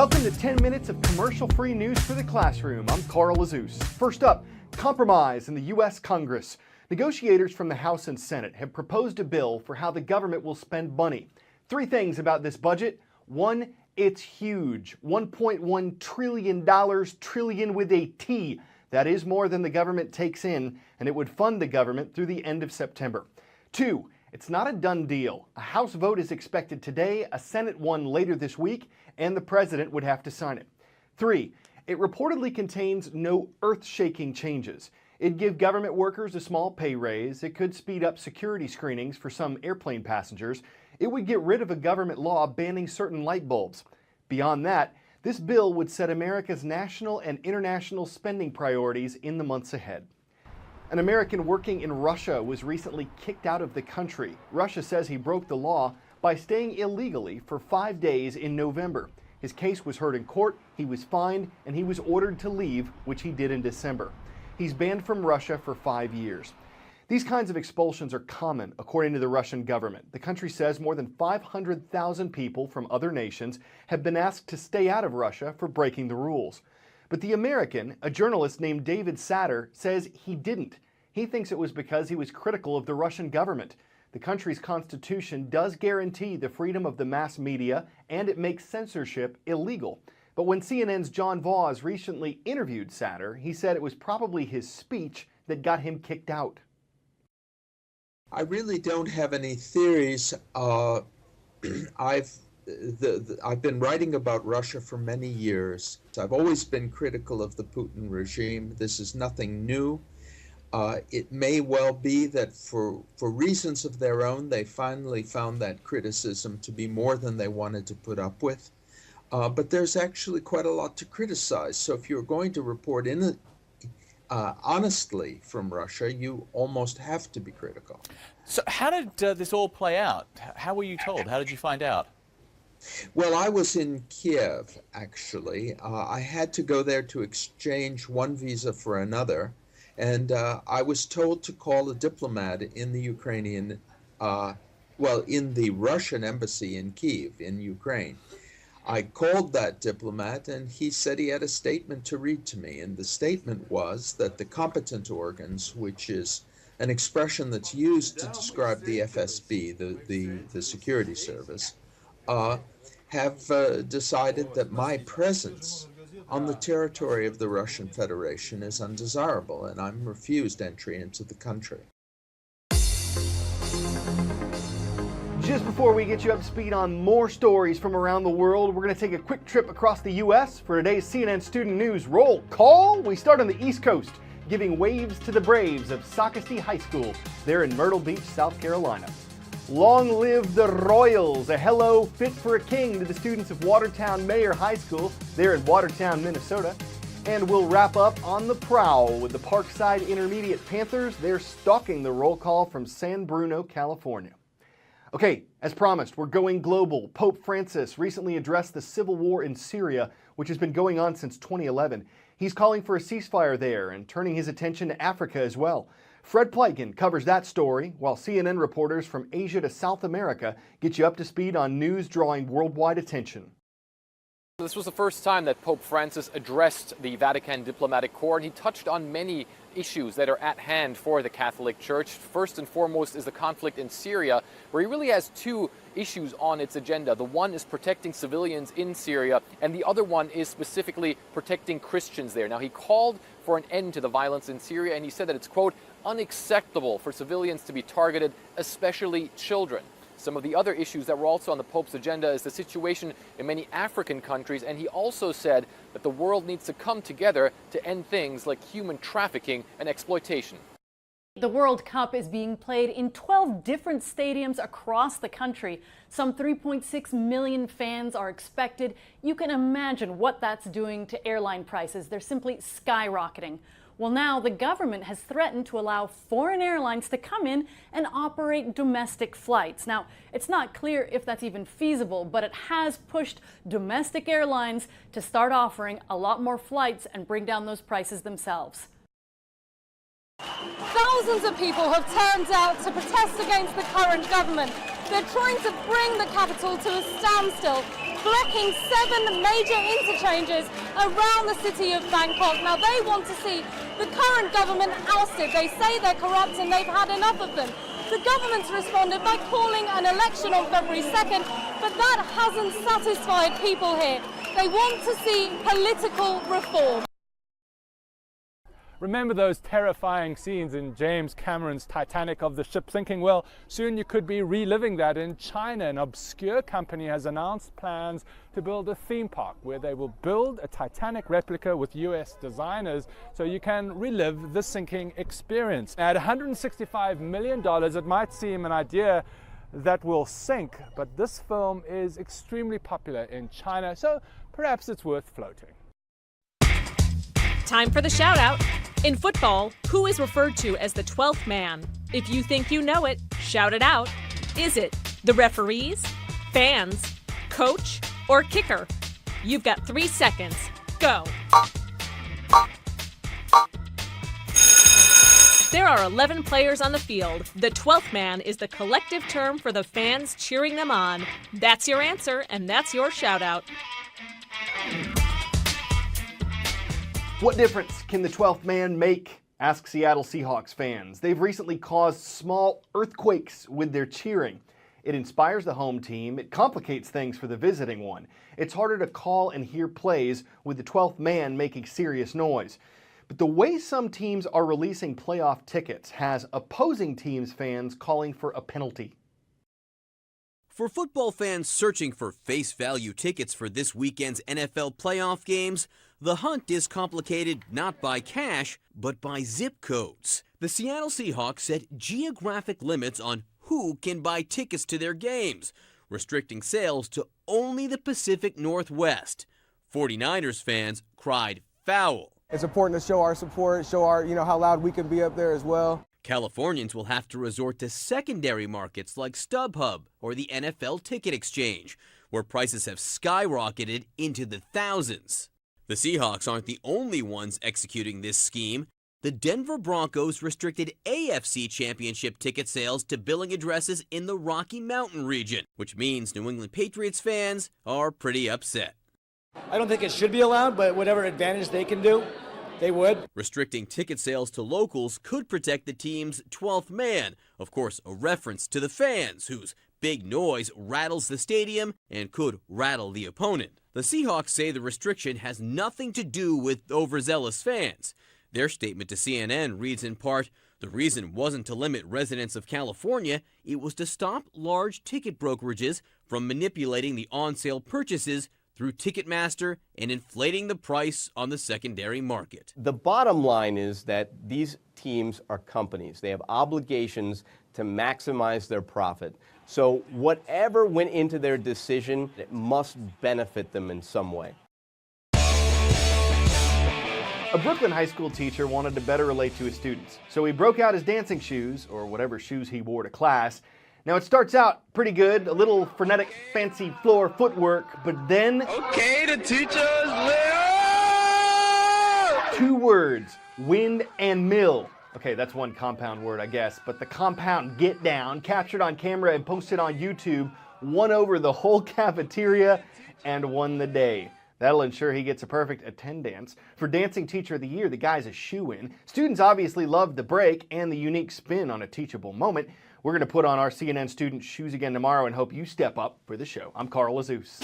Welcome to 10 minutes of commercial-free news for the classroom. I'm Carl Azus. First up, compromise in the U.S. Congress. Negotiators from the House and Senate have proposed a bill for how the government will spend money. Three things about this budget. One, it's huge. $1.1 trillion, trillion with a T. That is more than the government takes in, and it would fund the government through the end of September. Two, it's not a done deal. A House vote is expected today, a Senate one later this week, and the president would have to sign it. Three, it reportedly contains no earth-shaking changes. It'd give government workers a small pay raise. It could speed up security screenings for some airplane passengers. It would get rid of a government law banning certain light bulbs. Beyond that, this bill would set America's national and international spending priorities in the months ahead. An American working in Russia was recently kicked out of the country. Russia says he broke the law by staying illegally for 5 days in November. His case was heard in court, he was fined, and he was ordered to leave, which he did in December. He's banned from Russia for 5 years. These kinds of expulsions are common, according to the Russian government. The country says more than 500,000 people from other nations have been asked to stay out of Russia for breaking the rules. But the American, a journalist named David Satter, says he didn't. He thinks it was because he was critical of the Russian government. The country's constitution does guarantee the freedom of the mass media, and it makes censorship illegal. But when CNN's John Vaz recently interviewed Satter, he said it was probably his speech that got him kicked out. I really don't have any theories. I've been writing about Russia for many years. I've always been critical of the Putin regime. This is nothing new. It may well be that for reasons of their own, they finally found that criticism to be more than they wanted to put up with. But there's actually quite a lot to criticize. So if you're going to report honestly from Russia, you almost have to be critical. So how did this all play out? How were you told? How did you find out? Well, I was in Kiev, actually. I had to go there to exchange one visa for another. And I was told to call a diplomat in the in the Russian embassy in Kyiv, in Ukraine. I called that diplomat, and he said he had a statement to read to me. And the statement was that the competent organs, which is an expression that's used to describe the FSB, the security service, have decided that my presence on the territory of the Russian Federation is undesirable, and I'm refused entry into the country. Just before we get you up to speed on more stories from around the world, we're going to take a quick trip across the U.S. for today's CNN Student News Roll Call. We start on the East Coast, giving waves to the Braves of Socastee High School there in Myrtle Beach, South Carolina. Long live the Royals, a hello fit for a king to the students of Watertown Mayer High School there in Watertown, Minnesota. And we'll wrap up on the prowl with the Parkside Intermediate Panthers. They're stalking the roll call from San Bruno, California. Okay, as promised, we're going global. Pope Francis recently addressed the civil war in Syria, which has been going on since 2011. He's calling for a ceasefire there and turning his attention to Africa as well. Fred Pleitgen covers that story, while CNN reporters from Asia to South America get you up to speed on news drawing worldwide attention. This was the first time that Pope Francis addressed the Vatican diplomatic corps, and he touched on many issues that are at hand for the Catholic Church. First and foremost is the conflict in Syria, where he really has two issues on its agenda. The one is protecting civilians in Syria, and the other one is specifically protecting Christians there. Now, he called for an end to the violence in Syria, and he said that it's, quote, unacceptable for civilians to be targeted, especially children. Some of the other issues that were also on the Pope's agenda is the situation in many African countries, and he also said that the world needs to come together to end things like human trafficking and exploitation. The World Cup is being played in 12 different stadiums across the country. Some 3.6 million fans are expected. You can imagine what that's doing to airline prices. They're simply skyrocketing. Well, now the government has threatened to allow foreign airlines to come in and operate domestic flights. Now, it's not clear if that's even feasible, but it has pushed domestic airlines to start offering a lot more flights and bring down those prices themselves. Thousands of people have turned out to protest against the current government. They're trying to bring the capital to a standstill. blocking 7 major interchanges around the city of Bangkok. Now, they want to see the current government ousted. They say they're corrupt and they've had enough of them. The government's responded by calling an election on February 2nd, but that hasn't satisfied people here. They want to see political reform. Remember those terrifying scenes in James Cameron's Titanic of the ship sinking? Well, soon you could be reliving that in China. An obscure company has announced plans to build a theme park where they will build a Titanic replica with US designers so you can relive the sinking experience. At $165 million, it might seem an idea that will sink, but this film is extremely popular in China, so perhaps it's worth floating. Time for the shout out. In football, who is referred to as the 12th man? If you think you know it, shout it out. Is it the referees, fans, coach, or kicker? You've got 3 seconds. Go. There are 11 players on the field. The 12th man is the collective term for the fans cheering them on. That's your answer, and that's your shout out. What difference can the 12th man make? Ask Seattle Seahawks fans. They've recently caused small earthquakes with their cheering. It inspires the home team. It complicates things for the visiting one. It's harder to call and hear plays with the 12th man making serious noise. But the way some teams are releasing playoff tickets has opposing teams' fans calling for a penalty. For football fans searching for face value tickets for this weekend's NFL playoff games, the hunt is complicated not by cash, but by zip codes. The Seattle Seahawks set geographic limits on who can buy tickets to their games, restricting sales to only the Pacific Northwest. 49ers fans cried foul. It's important to show our support, show our, how loud we can be up there as well. Californians will have to resort to secondary markets like StubHub or the NFL Ticket Exchange, where prices have skyrocketed into the thousands. The Seahawks aren't the only ones executing this scheme. The Denver Broncos restricted AFC Championship ticket sales to billing addresses in the Rocky Mountain region, which means New England Patriots fans are pretty upset. I don't think it should be allowed, but whatever advantage they can do, they would. Restricting ticket sales to locals could protect the team's 12th man, of course a reference to the fans, whose big noise rattles the stadium and could rattle the opponent. The Seahawks say the restriction has nothing to do with overzealous fans. Their statement to CNN reads in part, the reason wasn't to limit residents of California, it was to stop large ticket brokerages from manipulating the on-sale purchases through Ticketmaster and inflating the price on the secondary market. The bottom line is that these teams are companies. They have obligations to maximize their profit. So whatever went into their decision, it must benefit them in some way. A Brooklyn high school teacher wanted to better relate to his students, so he broke out his dancing shoes, or whatever shoes he wore to class. Now it starts out pretty good, a little frenetic, fancy floor footwork, but then... Okay, the teacher's lit! 2 words, wind and mill. Okay, that's one compound word, I guess, but the compound get down, captured on camera and posted on YouTube, won over the whole cafeteria and won the day. That'll ensure he gets a perfect attendance. For Dancing Teacher of the Year, the guy's a shoo-in. Students obviously loved the break and the unique spin on a teachable moment. We're going to put on our CNN student shoes again tomorrow and hope you step up for the show. I'm Carl Azus.